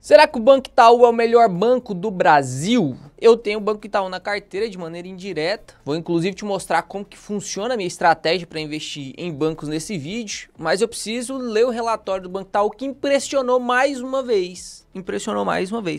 Será que o Banco Itaú é o melhor banco do Brasil? Eu tenho o Banco Itaú na carteira de maneira indireta. Vou inclusive te mostrar como que funciona a minha estratégia para investir em bancos nesse vídeo. Mas eu preciso ler o relatório do Banco Itaú que impressionou mais uma vez.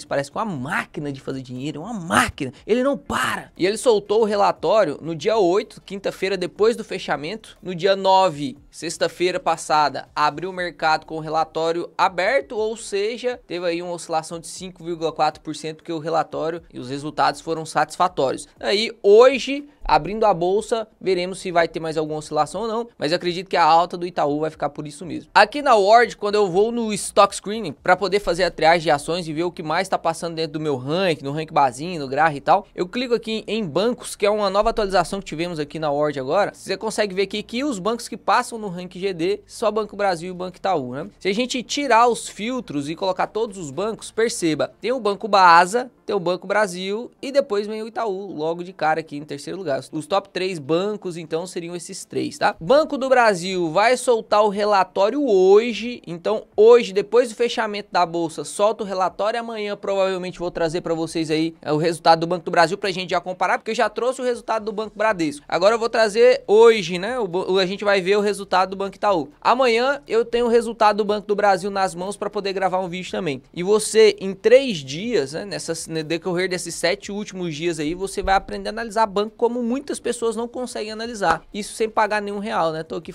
Parece que é uma máquina de fazer dinheiro, é uma máquina. Ele não para. E ele soltou o relatório no dia 8, quinta-feira depois do fechamento. No dia 9, sexta-feira passada, abriu o mercado com o relatório aberto, ou seja, teve aí uma oscilação de 5,4%, porque o relatório e os resultados foram satisfatórios. Aí, hoje, abrindo a bolsa, veremos se vai ter mais alguma oscilação ou não, mas eu acredito que a alta do Itaú vai ficar por isso mesmo. Aqui na Ward, quando eu vou no Stock Screening, para poder fazer a triagem de ações e ver o que mais está passando dentro do meu ranking, no ranking Bazin, no Grah e tal, eu clico aqui em bancos, que é uma nova atualização que tivemos aqui na Ward agora. Você consegue ver aqui que os bancos que passam no ranking GD, só Banco Brasil e o Banco Itaú, né? Se a gente tirar os filtros e colocar todos os bancos, perceba, tem o Banco Basa, tem o Banco Brasil e depois vem o Itaú, logo de cara aqui em terceiro lugar. Os top 3 bancos, então, seriam esses 3, tá? Banco do Brasil vai soltar o relatório hoje, então hoje, depois do fechamento da bolsa, solta o relatório. Amanhã provavelmente vou trazer para vocês aí o resultado do Banco do Brasil pra gente já comparar, porque eu já trouxe o resultado do Banco Bradesco. Agora eu vou trazer hoje, né? A gente vai ver o resultado do Banco Itaú. Amanhã eu tenho o resultado do Banco do Brasil nas mãos para poder gravar um vídeo também. E você, em 3 dias, né, no decorrer desses 7 últimos dias aí, você vai aprender a analisar banco como muitas pessoas não conseguem analisar. Isso sem pagar nenhum real, né? Tô aqui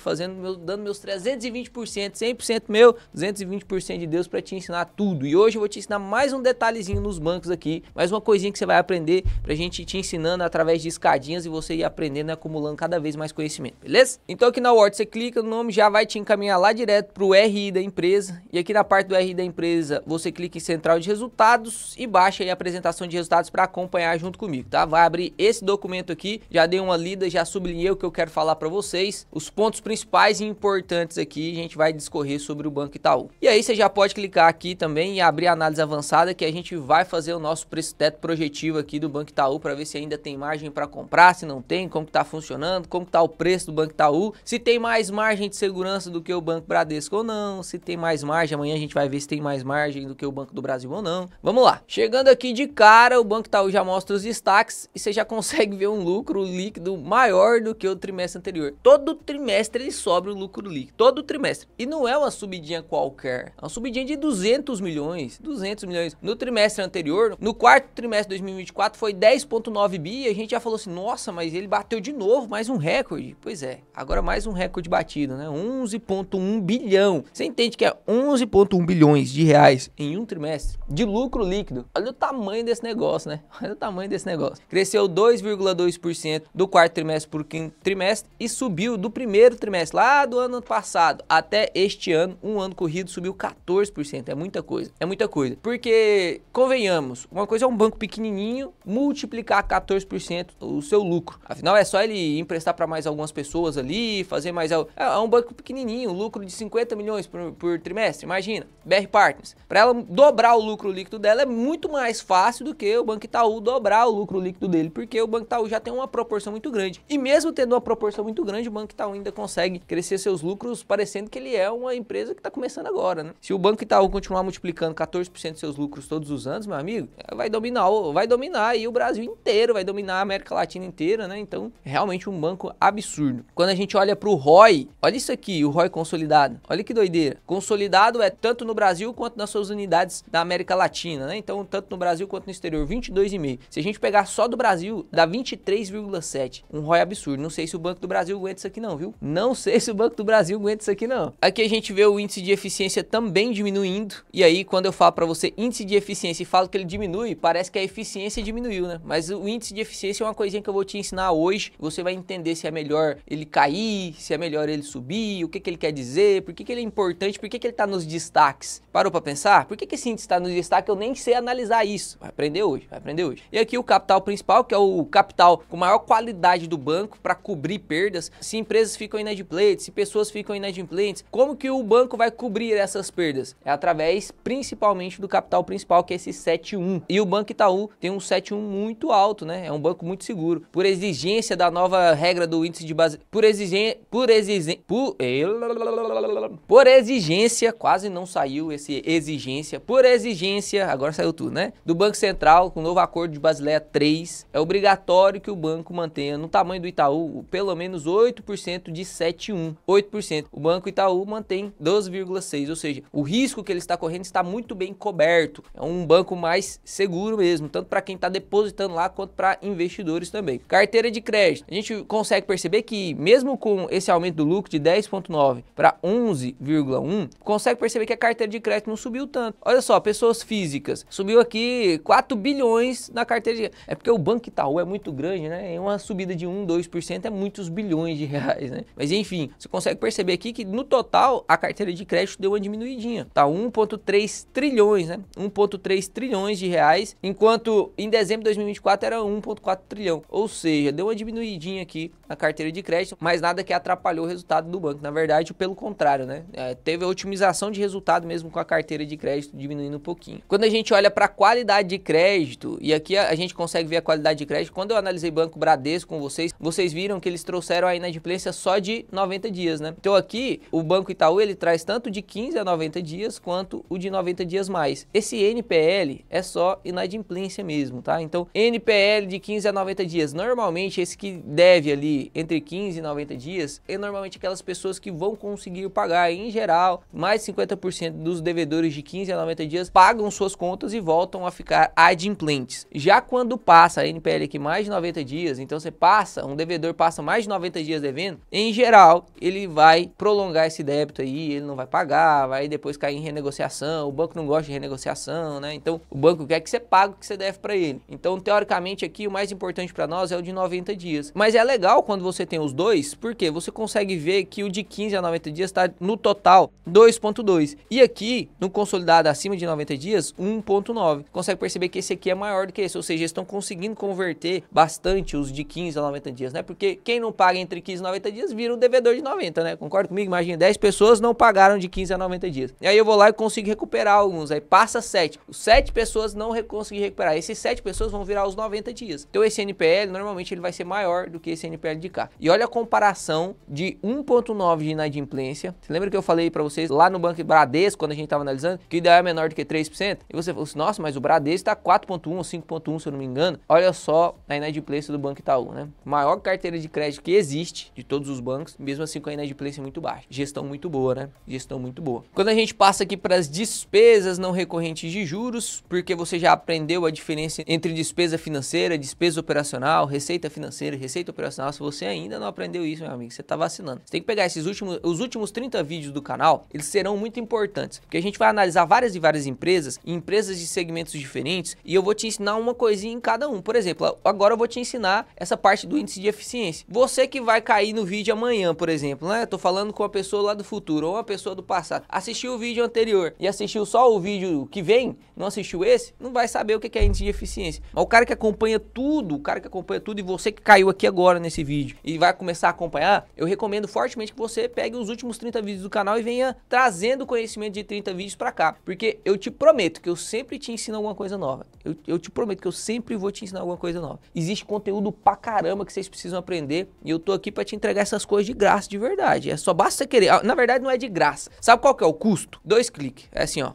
dando meus 320%, 100% meu, 220% de Deus para te ensinar tudo. E hoje eu vou te ensinar mais um detalhezinho nos bancos aqui, mais uma coisinha que você vai aprender pra gente te ensinando através de escadinhas e você ir aprendendo e acumulando cada vez mais conhecimento, beleza? Então aqui na Word você clica no nome, já vai te encaminhar lá direto pro RI da empresa, e aqui na parte do RI da empresa você clica em central de resultados e baixa aí a apresentação de resultados para acompanhar junto comigo, tá? Vai abrir esse documento aqui, já dei uma lida, já sublinhei o que eu quero falar para vocês, os pontos principais e importantes aqui, a gente vai discorrer sobre o Banco Itaú. E aí você já pode clicar aqui também e abrir a análise avançada, que a gente vai fazer o nosso preço teto projetivo aqui do Banco Itaú para ver se ainda tem margem para comprar, se não tem, como que tá funcionando, como que tá o preço do Banco Itaú, se tem mais margem de segurança do que o Banco Bradesco ou não, se tem mais margem, amanhã a gente vai ver se tem mais margem do que o Banco do Brasil ou não. Vamos lá. Chegando aqui de cara, o Banco Itaú já mostra os destaques e você já consegue ver um lucro líquido maior do que o trimestre anterior. Todo trimestre ele sobe o lucro líquido, todo trimestre. E não é uma subidinha qualquer, é uma subidinha de 200 milhões. No trimestre anterior, no quarto trimestre de 2024 foi 10,9 bi e a gente já falou assim, nossa, mas ele bateu de novo mais um recorde. Pois é, agora mais um recorde batido, né? 11,1 bilhão. Você entende que é 11,1 bilhões de reais em um trimestre de lucro líquido? Olha o tamanho desse negócio, né? Olha o tamanho desse negócio. Cresceu 2,2% do quarto trimestre por quinto trimestre e subiu do primeiro trimestre lá do ano passado até este ano, um ano corrido, subiu 14%. É muita coisa, é muita coisa. Porque, convenhamos, uma coisa é um banco pequenininho multiplicar 14% o seu lucro. Afinal, é só ele emprestar para mais algumas pessoas ali, fazer mais... É um banco pequenininho, lucro de 50 milhões por trimestre, imagina. BR Partners. Para ela dobrar o lucro líquido dela é muito mais fácil do que o Banco Itaú dobrar o lucro líquido dele, porque o Banco Itaú já tem uma proporção muito grande. E mesmo tendo uma proporção muito grande, o Banco Itaú ainda consegue crescer seus lucros parecendo que ele é uma empresa que está começando agora, né? Se o Banco Itaú continuar multiplicando 14% de seus lucros todos os anos, meu amigo, vai dominar aí o Brasil inteiro, vai dominar a América Latina inteira, né? Então, realmente um banco absurdo. Quando a gente olha para o ROI, olha isso aqui, o ROI consolidado. Olha que doideira. Consolidado é tanto no Brasil quanto nas suas unidades da América Latina, né? Então, tanto no Brasil quanto no exterior, 22,5. Se a gente pegar só do Brasil, dá 23,7. Um ROI absurdo. Não sei se o Banco do Brasil aguenta isso aqui não, viu? Não sei se o Banco do Brasil aguenta isso aqui não. Aqui a gente vê o índice de eficiência também diminuindo. E aí, quando eu falo para você índice de eficiência e falo que ele diminui, parece que a eficiência diminuiu, né? Mas o índice de eficiência é uma coisinha que eu vou te ensinar hoje. Você vai entender se é melhor ele cair, se é melhor ele subir, o que ele quer dizer, por que ele é importante, por que ele tá nos destaques. Parou para pensar? Por que esse índice está nos destaques? Eu nem sei analisar isso. Vai aprender hoje, vai aprender hoje. E aqui o capital principal, que é o capital com maior qualidade do banco para cobrir perdas. Se empresas ficam inadimplentes, se pessoas ficam inadimplentes, como que o banco vai cobrir essas perdas? É através principalmente do capital principal, que é esse 7.1. E o Banco Itaú tem um 7.1 muito alto, né? É um banco muito seguro. Por exigência da nova regra do índice de base, por exigência, quase não saiu esse exigência, por exigência, agora saiu tudo, né? Do Banco Central, com o novo acordo de Basileia 3, é obrigatório que o banco mantenha no tamanho do Itaú pelo menos 8% de 7.1. 8%. O Banco Itaú mantém 12,6%, ou seja, o risco que ele está correndo está muito bem coberto. É um banco mais seguro mesmo, tanto para quem está depositando lá quanto para investidores também. Carteira de crédito. A gente consegue perceber que mesmo com esse aumento do lucro de 10,9 para 11,1, consegue perceber que a carteira de crédito não subiu tanto. Olha só, pessoas físicas, subiu aqui 4 bilhões na carteira de crédito. É porque o Banco Itaú é muito grande, né? Uma subida de 1, 2% é muitos bilhões de reais, né? Mas enfim, você consegue perceber aqui que no total a carteira de crédito deu uma diminuidinha. Tá 1,3 trilhões, né? 1,3 trilhões de reais, enquanto em dezembro de 2024 era 1,4 trilhão. Ou seja, deu uma diminuidinha aqui na carteira de crédito, mas nada que atrapalhou o resultado do banco. Na verdade, pelo contrário, né? Teve a otimização de resultado mesmo com a carteira de crédito diminuindo um pouquinho. Quando a gente olha para a qualidade de crédito, e aqui a gente consegue ver a qualidade de crédito, quando eu analisei Banco Bradesco com vocês viram que eles trouxeram a inadimplência só de 90 dias, né? Então aqui, o Banco Itaú, ele traz tanto de 15 a 90 dias, quanto o de 90 dias mais. Esse NPL é só inadimplência mesmo, tá? Então, NPL de 15 a 90 dias, normalmente esse que deve ali entre 15 e 90 dias, é normalmente aquelas pessoas que vão conseguir pagar. Em geral, mais de 50% dos devedores de 15 a 90 dias pagam suas contas e voltam a ficar adimplentes. Já quando passa a NPL aqui mais de 90 dias, então um devedor passa mais de 90 dias devendo, em geral, ele vai prolongar esse débito aí, ele não vai pagar, vai depois cair em renegociação, o banco não gosta de renegociação, né? Então, o banco quer que você pague o que você deve para ele. Então, teoricamente aqui, o mais importante para nós é o de 90 dias. Mas é legal quando você tem os dois, porque você consegue ver que o de 15 a 90 dias está no total 2,2. E aqui, no consolidado acima de 90 dias, 1,9. Consegue perceber que esse aqui é maior do que esse, ou seja, eles estão conseguindo converter bastante os de 15 a 90 dias, né? Porque quem não paga entre 15 e 90 dias vira um devedor de 90, né? Concorda comigo? Imagina, 10 pessoas não pagaram de 15 a 90 dias. E aí eu vou lá e consigo recuperar alguns. Aí passa 7. 7 pessoas não conseguem recuperar. Essas 7 pessoas vão virar os 90 dias. Então esse NPL, normalmente ele vai ser maior do que esse NPL de cá. E olha a comparação de 1,9 de inadimplência. Você lembra que eu falei pra vocês lá no Banco Bradesco, quando a gente tava analisando, que o ideal é menor do que 3%? E você falou assim, nossa, mas o Bradesco tá 4,1 ou 5,1, se eu não me engano. Olha só a inadimplência do Banco Itaú, né? Maior carteira de crédito que existe de todos os bancos, mesmo assim com a inadimplência muito baixa. Gestão muito boa, né? Gestão muito boa. Quando a gente passa aqui para as despesas não recorrentes de juros, porque você já aprendeu a diferença entre despesa financeira, despesa operacional, receita financeira e receita operacional. Se você ainda não aprendeu isso, meu amigo, você tá vacilando. Você tem que pegar os últimos 30 vídeos do canal, eles serão muito importantes, porque a gente vai analisar várias e várias empresas de segmentos diferentes, e eu vou te ensinar uma coisinha em cada um. Por exemplo, agora eu vou te ensinar essa parte do índice de eficiência. Você que vai cair no vídeo amanhã, por exemplo, né? Tô falando com uma pessoa lá do futuro ou uma pessoa do passado. Assistiu o vídeo anterior e assistiu só o vídeo que vem, não assistiu esse, não vai saber o que é índice de eficiência. Mas o cara que acompanha tudo, e você que caiu aqui agora nesse vídeo e vai começar a acompanhar, eu recomendo fortemente que você pegue os últimos 30 vídeos do canal e venha trazendo conhecimento de 30 vídeos pra cá. Porque eu te prometo que eu sempre te ensino alguma coisa nova. Eu te prometo que eu sempre vou te ensinar alguma coisa nova. Existe conteúdo pra caramba que vocês precisam aprender e eu tô aqui pra te entregar essas coisas de graça, de verdade. É só basta você querer. Na verdade não é de graça. Sabe qual que é o custo? 2 cliques. É assim, ó.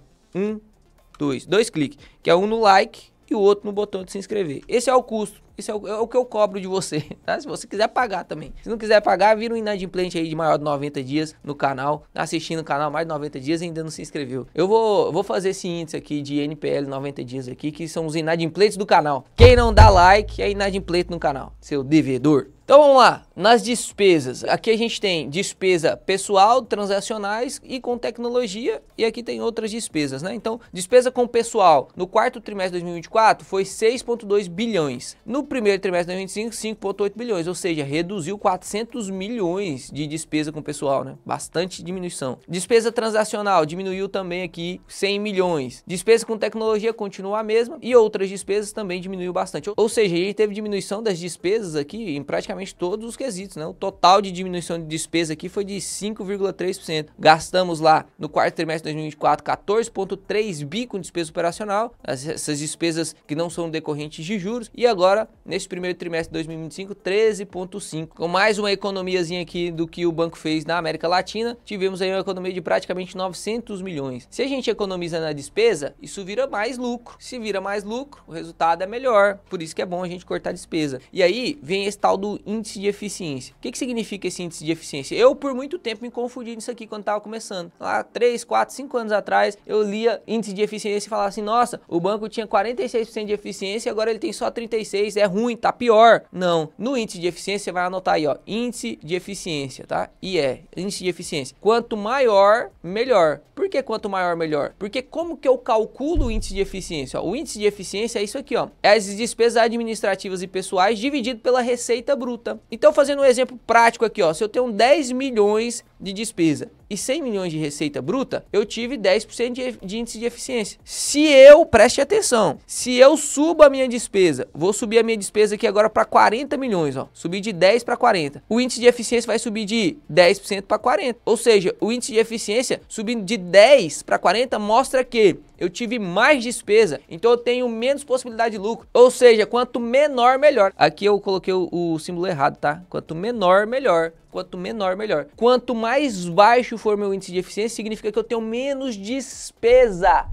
2 cliques. Que é um no like e o outro no botão de se inscrever. Esse é o custo. Isso é o que eu cobro de você, tá? Se você quiser pagar também. Se não quiser pagar, vira um inadimplente aí de maior de 90 dias no canal, assistindo o canal mais de 90 dias e ainda não se inscreveu. Eu vou fazer esse índice aqui de NPL 90 dias aqui, que são os inadimplentes do canal. Quem não dá like é inadimplente no canal, seu devedor. Então vamos lá, nas despesas, aqui a gente tem despesa pessoal, transacionais e com tecnologia, e aqui tem outras despesas, né? Então, despesa com pessoal, no quarto trimestre de 2024 foi 6,2 bilhões. No primeiro trimestre de 2025, 5,8 bilhões, ou seja, reduziu 400 milhões de despesa com o pessoal, né? Bastante diminuição. Despesa transacional diminuiu também aqui 100 milhões. Despesa com tecnologia continua a mesma e outras despesas também diminuiu bastante. Ou seja, a gente teve diminuição das despesas aqui em praticamente todos os quesitos, né? O total de diminuição de despesa aqui foi de 5,3%. Gastamos lá no quarto trimestre de 2024 14,3 bi com despesa operacional, essas despesas que não são decorrentes de juros, e agora nesse primeiro trimestre de 2025 13,5. Com mais uma economiazinha aqui do que o banco fez na América Latina, tivemos aí uma economia de praticamente 900 milhões. Se a gente economiza na despesa, isso vira mais lucro. Se vira mais lucro, o resultado é melhor. Por isso que é bom a gente cortar despesa. E aí vem esse tal do índice de eficiência. O que significa esse índice de eficiência? Eu, por muito tempo, me confundi nisso aqui quando estava começando. Lá 3, 4, 5 anos atrás, eu lia índice de eficiência e falava assim, nossa, o banco tinha 46% de eficiência e agora ele tem só 36%, é ruim, tá pior. Não, no índice de eficiência, você vai anotar aí, ó, índice de eficiência, tá? Índice de eficiência. Quanto maior, melhor. Por que quanto maior, melhor? Porque como que eu calculo o índice de eficiência? Ó, o índice de eficiência é isso aqui, ó. É as despesas administrativas e pessoais dividido pela receita bruta. Então, fazendo um exemplo prático aqui, ó, se eu tenho 10 milhões de despesa e 100 milhões de receita bruta, eu tive 10% de índice de eficiência. Se eu, preste atenção, se eu subo a minha despesa, vou subir a minha despesa aqui agora para 40 milhões, ó, subir de 10 para 40. O índice de eficiência vai subir de 10% para 40. Ou seja, o índice de eficiência subindo de 10 para 40 mostra que eu tive mais despesa, então eu tenho menos possibilidade de lucro. Ou seja, quanto menor, melhor. Aqui eu coloquei o símbolo errado, tá? Quanto menor, melhor. Quanto menor, melhor. Quanto mais baixo for meu índice de eficiência, significa que eu tenho menos despesa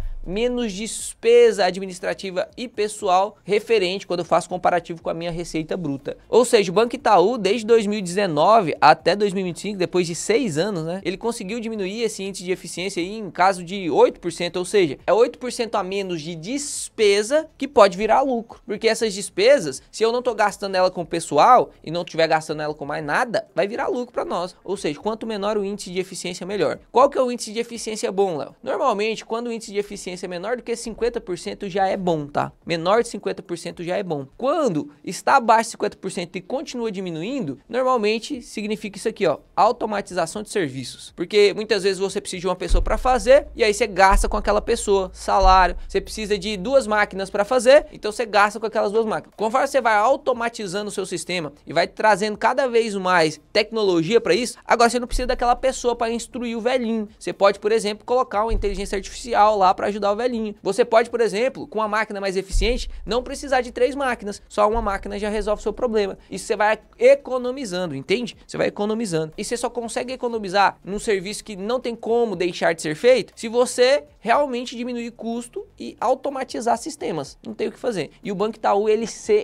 administrativa e pessoal referente quando eu faço comparativo com a minha receita bruta. Ou seja, o Banco Itaú, desde 2019 até 2025, depois de 6 anos, né, ele conseguiu diminuir esse índice de eficiência aí em caso de 8%, ou seja, é 8% a menos de despesa que pode virar lucro. Porque essas despesas, se eu não tô gastando ela com o pessoal e não estiver gastando ela com mais nada, vai virar lucro para nós. Ou seja, quanto menor o índice de eficiência, melhor. Qual que é o índice de eficiência bom, Léo? Normalmente, quando o índice de eficiência menor do que 50% já é bom, tá? Menor de 50% já é bom. Quando está abaixo de 50% e continua diminuindo, normalmente significa isso aqui, ó, automatização de serviços. Porque muitas vezes você precisa de uma pessoa para fazer e aí você gasta com aquela pessoa, salário. Você precisa de 2 máquinas para fazer, então você gasta com aquelas 2 máquinas. Conforme você vai automatizando o seu sistema e vai trazendo cada vez mais tecnologia para isso, agora você não precisa daquela pessoa para instruir o velhinho. Você pode, por exemplo, colocar uma inteligência artificial lá para ajudar o velhinho. Você pode, por exemplo, com uma máquina mais eficiente, não precisar de 3 máquinas. Só uma máquina já resolve o seu problema. Isso você vai economizando, entende? Você vai economizando. E você só consegue economizar num serviço que não tem como deixar de ser feito se você realmente diminuir custo e automatizar sistemas. Não tem o que fazer. E o Banco Itaú,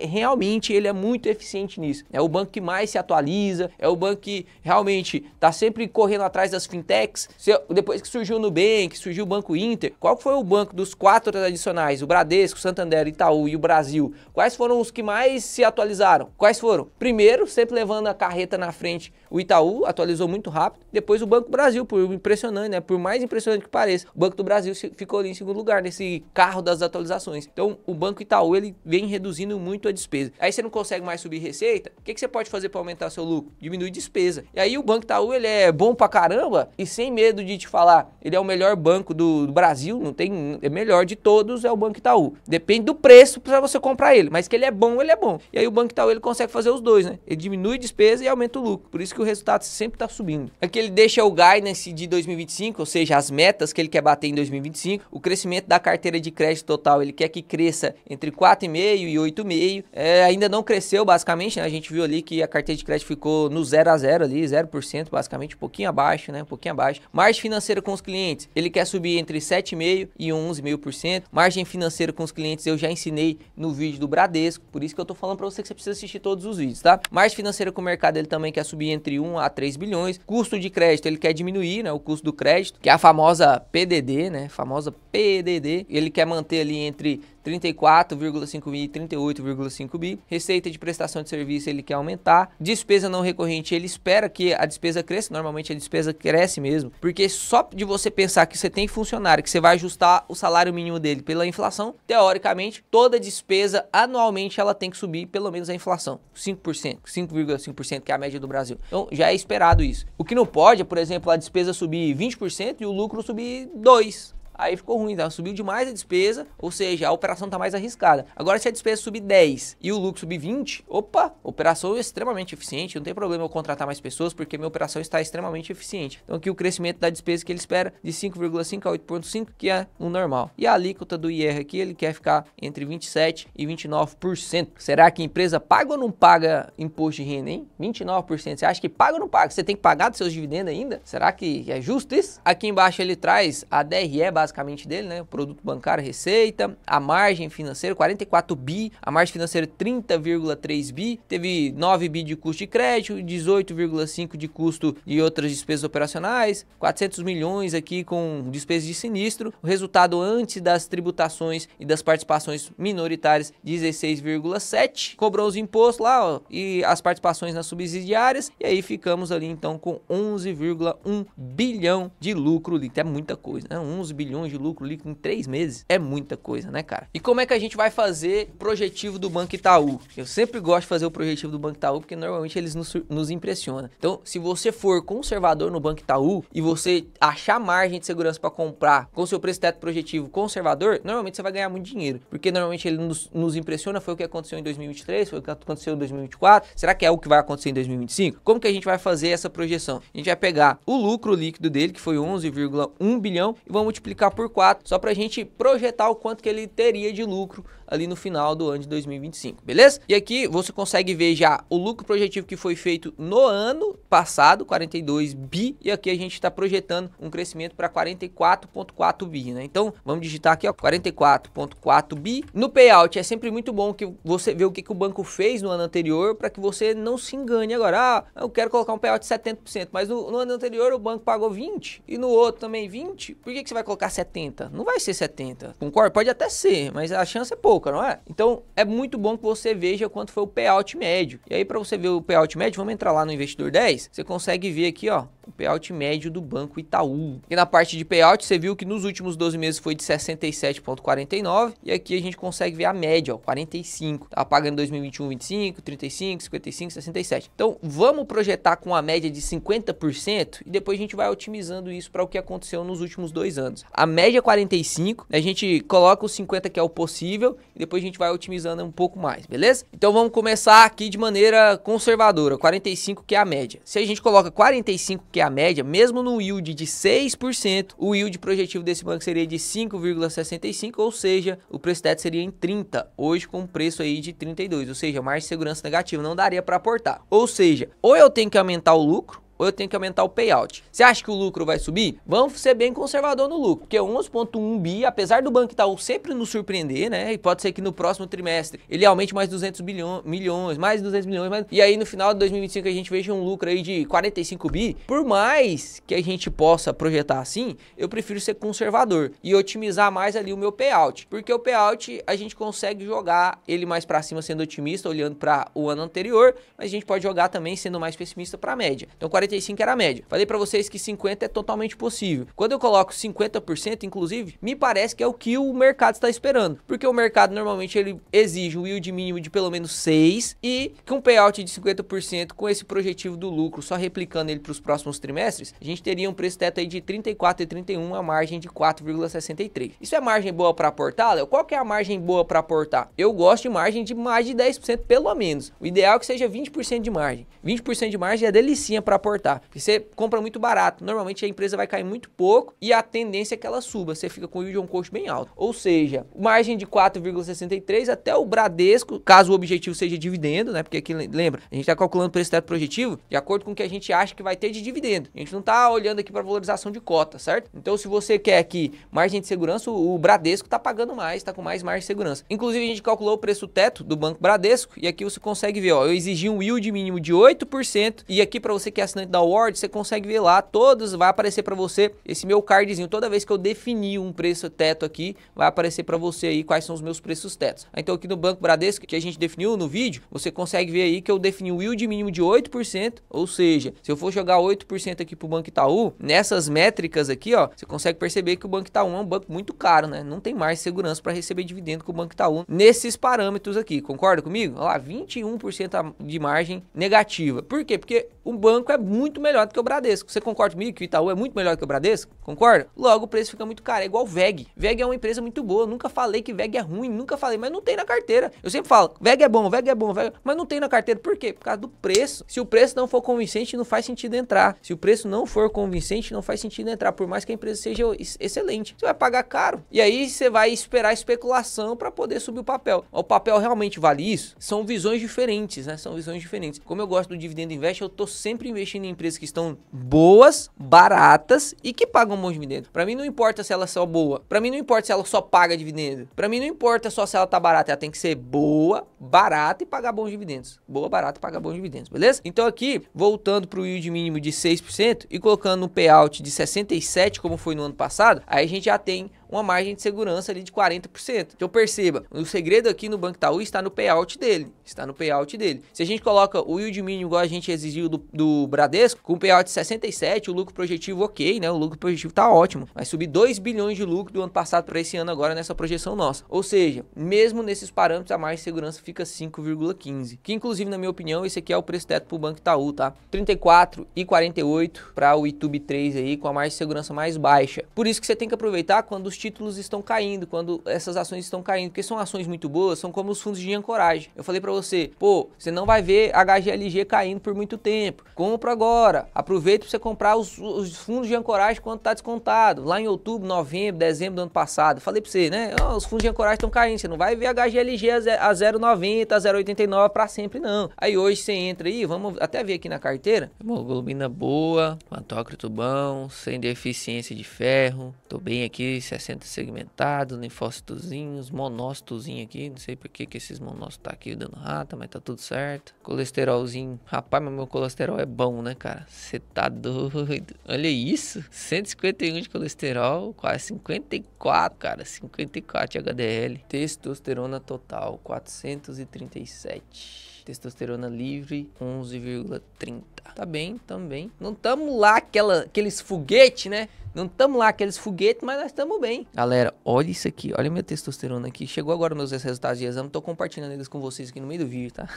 realmente é muito eficiente nisso. É o banco que mais se atualiza, é o banco que realmente está sempre correndo atrás das fintechs. Depois que surgiu o Nubank, surgiu o Banco Inter, qual foi o banco dos 4 tradicionais? O Bradesco, Santander, Itaú e o Brasil. Quais foram os que mais se atualizaram? Quais foram? Primeiro, sempre levando a carreta na frente, o Atualizou atualizou muito rápido. Depois o Banco Brasil, por impressionante, né? Por mais impressionante que pareça, o Banco do Brasil ficou ali em segundo lugar nesse carro das atualizações. Então, o Banco Itaú, ele vem reduzindo muito a despesa. Aí você não consegue mais subir receita, o que você pode fazer para aumentar seu lucro? Diminuir despesa. E aí o Banco Itaú, ele é bom pra caramba e sem medo de te falar, ele é o melhor banco do Brasil, não tem, é melhor de todos, é o Banco Itaú. Depende do preço para você comprar ele, mas que ele é bom, ele é bom. E aí o Banco Itaú, ele consegue fazer os dois, né? Ele diminui despesa e aumenta o lucro. Por isso que o resultado sempre está subindo. Aqui ele deixa o guidance de 2025, ou seja, as metas que ele quer bater em 2025. O crescimento da carteira de crédito total, ele quer que cresça entre 4,5% e 8,5%. Ainda não cresceu, basicamente, né? A gente viu ali que a carteira de crédito ficou no 0 a 0 ali, 0%, basicamente, um pouquinho abaixo, né? Um pouquinho abaixo. Margem financeira com os clientes, ele quer subir entre 7,5% e 11,5%. Margem financeira com os clientes, eu já ensinei no vídeo do Bradesco, por isso que eu tô falando para você que você precisa assistir todos os vídeos, tá? Margem financeira com o mercado, ele também quer subir entre 1 a 3 bilhões. Custo de crédito, ele quer diminuir, né? O custo do crédito, que é a famosa PDD, né? Famosa PDD. Ele quer manter ali entre 34,5 bi e 38,5 bi. Receita de prestação de serviço, ele quer aumentar. Despesa não recorrente, ele espera que a despesa cresça. Normalmente a despesa cresce mesmo, porque só de você pensar que você tem funcionário, que você vai ajustar multiplicar o salário mínimo dele pela inflação, teoricamente, toda despesa anualmente ela tem que subir pelo menos a inflação, 5%, 5,5%, que é a média do Brasil. Então, já é esperado isso. O que não pode é, por exemplo, a despesa subir 20% e o lucro subir 2%. Aí ficou ruim, tá? Subiu demais a despesa, ou seja, a operação tá mais arriscada. Agora, se a despesa subir 10 e o lucro subir 20, opa, operação extremamente eficiente, não tem problema eu contratar mais pessoas, porque minha operação está extremamente eficiente. Então, aqui o crescimento da despesa que ele espera de 5,5 a 8,5, que é o normal. E a alíquota do IR aqui, ele quer ficar entre 27% e 29%. Será que a empresa paga ou não paga imposto de renda, hein? 29%. Você acha que paga ou não paga? Você tem que pagar dos seus dividendos ainda? Será que é justo isso? Aqui embaixo ele traz a DRE, basicamente dele, né? O produto bancário, receita, a margem financeira, 44 bi, a margem financeira 30,3 bi, teve 9 bi de custo de crédito, 18,5 de custo de outras despesas operacionais, 400 milhões aqui com despesas de sinistro, o resultado antes das tributações e das participações minoritárias, 16,7, cobrou os impostos lá, ó, e as participações nas subsidiárias, e aí ficamos ali então com 11,1 bilhão de lucro líquido, é muita coisa, né? 11 bilhões de lucro líquido em 3 meses é muita coisa, né, cara? E como é que a gente vai fazer o projetivo do Banco Itaú? Eu sempre gosto de fazer o projetivo do Banco Itaú porque normalmente eles nos impressionam. Então, se você for conservador no Banco Itaú e você achar margem de segurança para comprar com seu preço teto projetivo conservador, normalmente você vai ganhar muito dinheiro, porque normalmente ele nos impressiona. Foi o que aconteceu em 2023, foi o que aconteceu em 2024. Será que é o que vai acontecer em 2025? Como que a gente vai fazer essa projeção? A gente vai pegar o lucro líquido dele, que foi 11,1 bilhão, e vamos multiplicar por 4, só pra gente projetar o quanto que ele teria de lucro ali no final do ano de 2025, beleza? E aqui você consegue ver já o lucro projetivo que foi feito no ano passado, 42 bi, e aqui a gente está projetando um crescimento para 44,4 bi, né? Então, vamos digitar aqui, ó, 44,4 bi. No payout é sempre muito bom que você vê o que o banco fez no ano anterior, para que você não se engane agora. Ah, eu quero colocar um payout de 70%, mas no ano anterior o banco pagou 20 e no outro também 20. Por que você vai colocar 70? Não vai ser 70. Concordo? Pode até ser, mas a chance é pouca, não é? Então, é muito bom que você veja quanto foi o payout médio. E aí, para você ver o payout médio, vamos entrar lá no Investidor 10. Você consegue ver aqui, ó, o payout médio do Banco Itaú. E na parte de payout, você viu que nos últimos 12 meses foi de 67,49. E aqui a gente consegue ver a média, ó, 45. Tava pagando 2021, 25, 35, 55, 67. Então, vamos projetar com a média de 50% e depois a gente vai otimizando isso para o que aconteceu nos últimos 2 anos. A média é 45, a gente coloca o 50 que é o possível e depois a gente vai otimizando um pouco mais, beleza? Então vamos começar aqui de maneira conservadora, 45 que é a média. Se a gente coloca 45 que é a média, mesmo no yield de 6%, o yield projetivo desse banco seria de 5,65, ou seja, o preço teto seria em 30, hoje com um preço aí de 32, ou seja, margem de segurança negativa, não daria para aportar. Ou seja, ou eu tenho que aumentar o lucro, ou eu tenho que aumentar o payout. Você acha que o lucro vai subir? Vamos ser bem conservador no lucro, porque 11,1 bi, apesar do Banco Itaú sempre nos surpreender, né? E pode ser que no próximo trimestre ele aumente mais 200 milhões, mais 200 milhões, e aí no final de 2025 a gente veja um lucro aí de 45 bi. Por mais que a gente possa projetar assim, eu prefiro ser conservador e otimizar mais ali o meu payout, porque o payout a gente consegue jogar ele mais para cima sendo otimista, olhando para o ano anterior, mas a gente pode jogar também sendo mais pessimista para a média. Então 45 era a média. Falei para vocês que 50 é totalmente possível. Quando eu coloco 50%, inclusive, me parece que é o que o mercado está esperando. Porque o mercado normalmente ele exige um yield mínimo de pelo menos 6 e com um payout de 50% com esse projetivo do lucro, só replicando ele para os próximos trimestres, a gente teria um preço teto aí de 34,31, a margem de 4,63. Isso é margem boa para aportar, Léo? Qual que é a margem boa para aportar? Eu gosto de margem de mais de 10% pelo menos. O ideal é que seja 20% de margem. 20% de margem é delicinha para aportar. Porque você compra muito barato, normalmente a empresa vai cair muito pouco e a tendência é que ela suba, você fica com o yield on cost bem alto. Ou seja, margem de 4,63 até o Bradesco, caso o objetivo seja dividendo, né? Porque aqui, lembra, a gente está calculando o preço teto projetivo de acordo com o que a gente acha que vai ter de dividendo. A gente não está olhando aqui para valorização de cota, certo? Então, se você quer aqui margem de segurança, o Bradesco está pagando mais, está com mais margem de segurança. Inclusive, a gente calculou o preço teto do Banco Bradesco e aqui você consegue ver, ó, eu exigi um yield mínimo de 8% e aqui para você que é assinante dentro da Word, você consegue ver lá, todos, vai aparecer para você esse meu cardzinho. Toda vez que eu definir um preço teto aqui, vai aparecer para você aí quais são os meus preços tetos. Então aqui no Banco Bradesco, que a gente definiu no vídeo, você consegue ver aí que eu defini o yield mínimo de 8%, ou seja, se eu for jogar 8% aqui pro Banco Itaú, nessas métricas aqui, ó, você consegue perceber que o Banco Itaú é um banco muito caro, né? Não tem mais segurança para receber dividendo com o Banco Itaú nesses parâmetros aqui, concorda comigo? Olha lá, 21% de margem negativa. Por quê? Porque o banco é muito melhor do que o Bradesco. Você concorda comigo que o Itaú é muito melhor do que o Bradesco? Concorda? Logo o preço fica muito caro, é igual o VEG. VEG é uma empresa muito boa, nunca falei que VEG é ruim, nunca falei, mas não tem na carteira. Eu sempre falo, VEG é bom, VEG é bom, VEG... mas não tem na carteira. Por quê? Por causa do preço. Se o preço não for convincente, não faz sentido entrar. Se o preço não for convincente, não faz sentido entrar, por mais que a empresa seja excelente. Você vai pagar caro. E aí você vai esperar especulação para poder subir o papel. O papel realmente vale isso? São visões diferentes, né? São visões diferentes. Como eu gosto do Dividendo Invest, eu tô sempre investindo em empresas que estão boas, baratas e que pagam bons dividendos. Para mim não importa se ela é só boa. Para mim não importa se ela só paga dividendo. Para mim não importa só se ela tá barata. Ela tem que ser boa, barata e pagar bons dividendos. Boa, barata e pagar bons dividendos, beleza? Então aqui, voltando pro yield mínimo de 6% e colocando um payout de 67%, como foi no ano passado, aí a gente já tem uma margem de segurança ali de 40%. Então perceba, o segredo aqui no Banco Itaú está no payout dele. Está no payout dele. Se a gente coloca o yield mínimo igual a gente exigiu do Bradesco, com payout de 67, o lucro projetivo ok, né? O lucro projetivo tá ótimo. Vai subir 2 bilhões de lucro do ano passado para esse ano agora nessa projeção nossa. Ou seja, mesmo nesses parâmetros, a margem de segurança fica 5,15. Que inclusive, na minha opinião, esse aqui é o preço teto pro Banco Itaú, tá? 34,48 para o YouTube 3 aí, com a margem de segurança mais baixa. Por isso que você tem que aproveitar quando os títulos estão caindo, quando essas ações estão caindo, porque são ações muito boas, são como os fundos de ancoragem. Eu falei para você, pô, você não vai ver HGLG caindo por muito tempo. Compra agora. Aproveita para você comprar os fundos de ancoragem quando tá descontado. Lá em outubro, novembro, dezembro do ano passado. Falei para você, né? Oh, os fundos de ancoragem estão caindo. Você não vai ver HGLG a 0,90, a 0,89 para sempre, não. Aí hoje você entra aí, vamos até ver aqui na carteira. Hemoglobina boa, pantócrito bom, sem deficiência de ferro. Tô bem aqui, 60 segmentados, linfócitozinhos, monócitozinho aqui, não sei por que esses monócitos tá aqui dando rata, mas tá tudo certo. Colesterolzinho, rapaz, mas meu colesterol é bom, né, cara? Você tá doido. Olha isso, 151 de colesterol, quase 54, cara, 54 de HDL. Testosterona total, 437. Testosterona livre, 11,30. Tá bem, também. Não tamo lá aqueles foguetes, né? Não estamos lá aqueles foguetes, mas nós estamos bem. Galera, olha isso aqui. Olha minha testosterona aqui. Chegou agora meus resultados de exame. Tô compartilhando eles com vocês aqui no meio do vídeo, tá?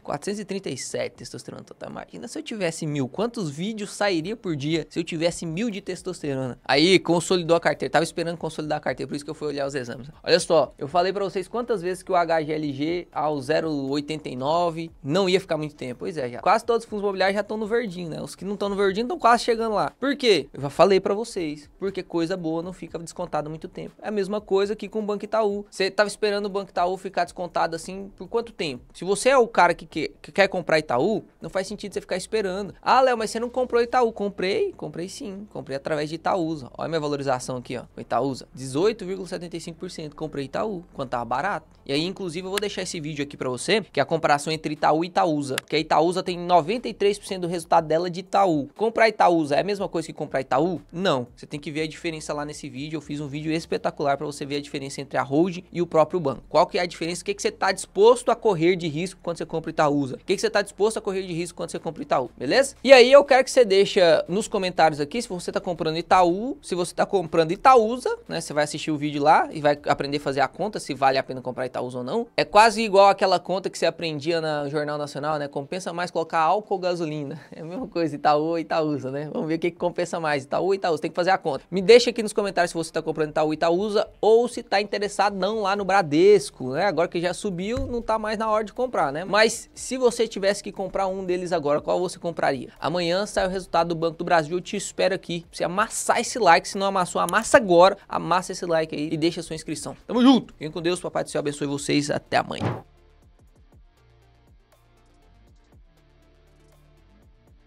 437 testosterona total. Imagina se eu tivesse 1000. Quantos vídeos sairia por dia se eu tivesse 1000 de testosterona? Aí, consolidou a carteira. Tava esperando consolidar a carteira, por isso que eu fui olhar os exames. Olha só, eu falei pra vocês quantas vezes que o HGLG ao 0,89 não ia ficar muito tempo. Pois é, já. Quase todos os fundos imobiliários já estão no verdinho, né? Os que não estão no verdinho estão quase chegando lá. Por quê? Eu já falei pra vocês. Porque coisa boa não fica descontada muito tempo. É a mesma coisa aqui com o Banco Itaú. Você tava esperando o Banco Itaú ficar descontado assim por quanto tempo? Se você é o cara que quer comprar Itaú, não faz sentido você ficar esperando. Ah, Léo, mas você não comprou Itaú. Comprei sim. Comprei através de Itaúsa. Olha a minha valorização aqui, ó. Com Itaúsa, 18,75%. Comprei Itaú, quando tava barato. E aí, inclusive, eu vou deixar esse vídeo aqui pra você, que é a comparação entre Itaú e Itaúsa. Porque a Itaúsa tem 93% do resultado dela de Itaú. Comprar Itaúsa é a mesma coisa que comprar Itaú? Não. Você tem que ver a diferença lá nesse vídeo. Eu fiz um vídeo espetacular para você ver a diferença entre a holding e o próprio banco. Qual que é a diferença? O que você está disposto a correr de risco quando você compra Itaúsa? O que você está disposto a correr de risco quando você compra Itaú? Beleza? E aí eu quero que você deixe nos comentários aqui se você está comprando Itaú, se você está comprando Itaúsa, né? Você vai assistir o vídeo lá e vai aprender a fazer a conta se vale a pena comprar Itaúsa ou não. É quase igual aquela conta que você aprendia no Jornal Nacional, né? Compensa mais colocar álcool ou gasolina. É a mesma coisa, Itaú ou Itaúsa, né? Vamos ver o que compensa mais, Itaú ou Itaúsa. Tem que fazer a conta. Me deixa aqui nos comentários se você está comprando Itaú e Itaúsa ou se está interessado não lá no Bradesco, né? Agora que já subiu, não tá mais na hora de comprar, né? Mas se você tivesse que comprar um deles agora, qual você compraria? Amanhã sai o resultado do Banco do Brasil, eu te espero aqui pra você amassar esse like. Se não amassou, amassa agora, amassa esse like aí e deixa a sua inscrição. Tamo junto! Fiquem com Deus, Papai do Céu abençoe vocês, até amanhã.